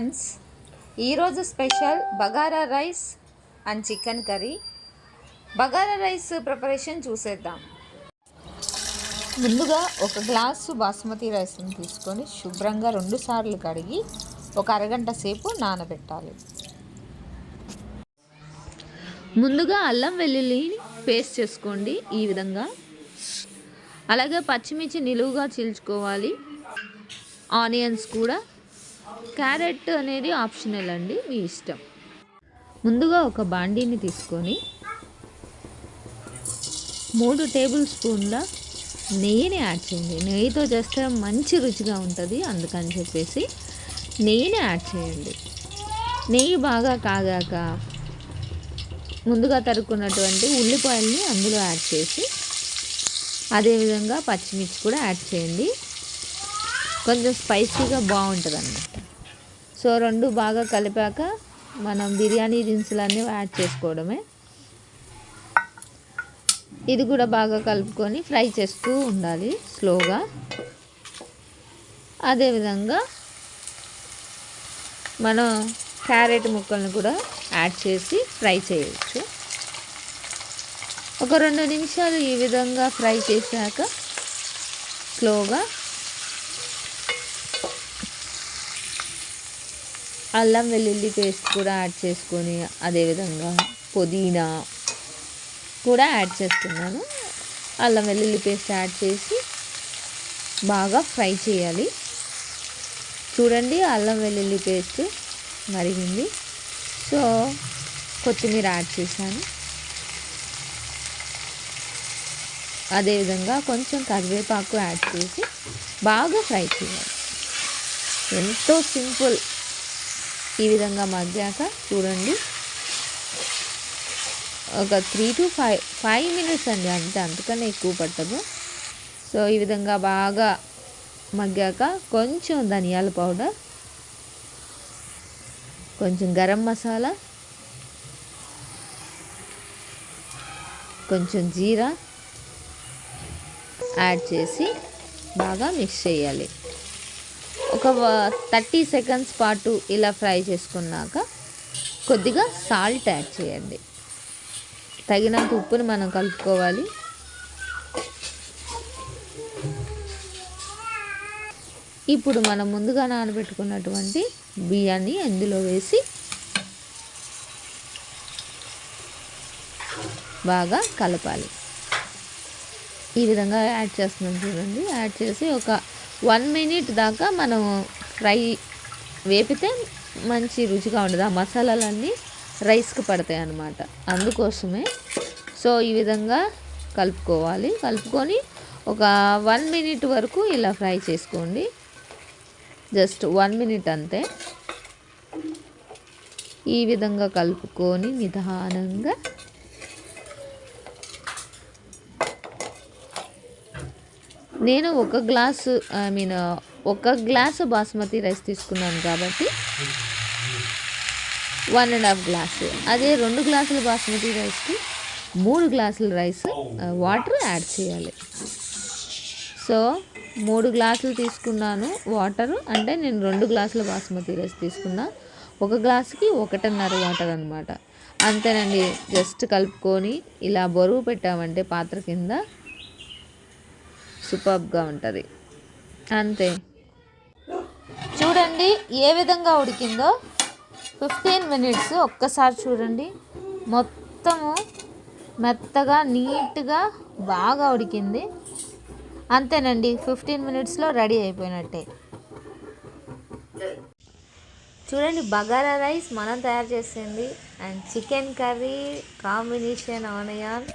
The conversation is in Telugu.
ఫ్రెండ్స్, ఈరోజు special bagara rice and chicken curry. Bagara rice preparation చూసేద్దాం. ముందుగా ఒక గ్లాసు బాస్మతి రైస్ని తీసుకొని శుభ్రంగా 2 సార్లు కడిగి ఒక అరగంట సేపు నానబెట్టాలి. ముందుగా అల్లం వెల్లుల్లిని పేస్ట్ చేసుకోండి ఈ విధంగా. అలాగే పచ్చిమిర్చి నిలువుగా చీల్చుకోవాలి. ఆనియన్స్ కూడా. క్యారెట్ అనేది ఆప్షనల్ అండి, మీ ఇష్టం. ముందుగా ఒక బాండీని తీసుకొని 3 టేబుల్ స్పూన్ల నెయ్యిని యాడ్ చేయండి. నెయ్యితో చేస్తే మంచి రుచిగా ఉంటుంది, అందుకని చెప్పేసి నెయ్యిని యాడ్ చేయండి. నెయ్యి బాగా కాగాక ముందుగా తరుక్కున్నటువంటి ఉల్లిపాయల్ని అందులో యాడ్ చేసి అదేవిధంగా పచ్చిమిర్చి కూడా యాడ్ చేయండి. కొంచెం స్పైసీగా బాగుంటుంది అన్నమాట. సో 2 బాగా కలిపాక మనం బిర్యానీ దినుసులన్నీ యాడ్ చేసుకోవడమే. ఇది కూడా బాగా కలుపుకొని ఫ్రై చేస్తూ ఉండాలి స్లోగా. అదేవిధంగా మనం క్యారెట్ ముక్కలను కూడా యాడ్ చేసి ఫ్రై చేయవచ్చు. ఒక 2 నిమిషాలు ఈ విధంగా ఫ్రై చేశాక స్లోగా అల్లం వెల్లుల్లి పేస్ట్ కూడా యాడ్ చేసుకొని అదేవిధంగా పుదీనా కూడా యాడ్ చేస్తున్నాను. అల్లం వెల్లుల్లి పేస్ట్ యాడ్ చేసి బాగా ఫ్రై చేయాలి. చూడండి, అల్లం వెల్లుల్లి పేస్ట్ మరిగింది. సో కొత్తిమీర యాడ్ చేశాను. అదేవిధంగా కొంచెం కరివేపాకు యాడ్ చేసి బాగా ఫ్రై చేయాలి. ఎంతో సింపుల్. ఈ విధంగా మగ్గాక చూడండి, ఒక 3 to 5 మినిట్స్ అండి, అంతే, అంతకన్నా ఎక్కువ పట్టదు. సో ఈ విధంగా బాగా మగ్గాక కొంచెం ధనియాల పౌడర్, కొంచెం గరం మసాలా, కొంచెం జీరా యాడ్ చేసి బాగా మిక్స్ చేయాలి. ఒక 30 సెకండ్స్ పాటు ఇలా ఫ్రై చేసుకున్నాక కొద్దిగా సాల్ట్ యాడ్ చేయండి. తగినంత ఉప్పుని మనం కలుపుకోవాలి. ఇప్పుడు మనం ముందుగా నానబెట్టుకున్నటువంటి బియ్యాన్ని అందులో వేసి బాగా కలపాలి. ఈ విధంగా యాడ్ చేస్తున్నాం చూడండి. యాడ్ చేసి ఒక 1 మినిట్ దాకా మనం ఫ్రై వేపితే మంచి రుచిగా ఉంటుంది. ఆ మసాలాలన్నీ రైస్కి పడతాయి అన్నమాట, అందుకోసమే. సో ఈ విధంగా కలుపుకోవాలి. కలుపుకొని ఒక 1 మినిట్ వరకు ఇలా ఫ్రై చేసుకోండి. జస్ట్ 1 మినిట్ అంతే. ఈ విధంగా కలుపుకొని నిదానంగా నేను ఒక గ్లాసు బాస్మతి రైస్ తీసుకున్నాను కాబట్టి 1.5 గ్లాసు. అదే 2 గ్లాసుల బాస్మతి రైస్కి 3 గ్లాసుల వాటర్ యాడ్ చేయాలి. సో 3 గ్లాసులు తీసుకున్నాను వాటర్, అంటే నేను 2 గ్లాసుల బాస్మతి రైస్ తీసుకున్నా. 1 గ్లాసుకి 1.5 వాటర్ అనమాట. అంతేనండి. జస్ట్ కలుపుకొని ఇలా బరువు పెట్టామంటే పాత్ర కింద సూపర్గా ఉంటుంది, అంతే. చూడండి ఏ విధంగా ఉడికిందో. 15 మినిట్స్ ఒక్కసారి చూడండి. మొత్తము మెత్తగా నీట్గా బాగా ఉడికింది. అంతేనండి, 15 మినిట్స్లో రెడీ అయిపోయినట్టే. చూడండి, బగారా రైస్ మనం తయారు చేసింది and chicken curry combination onion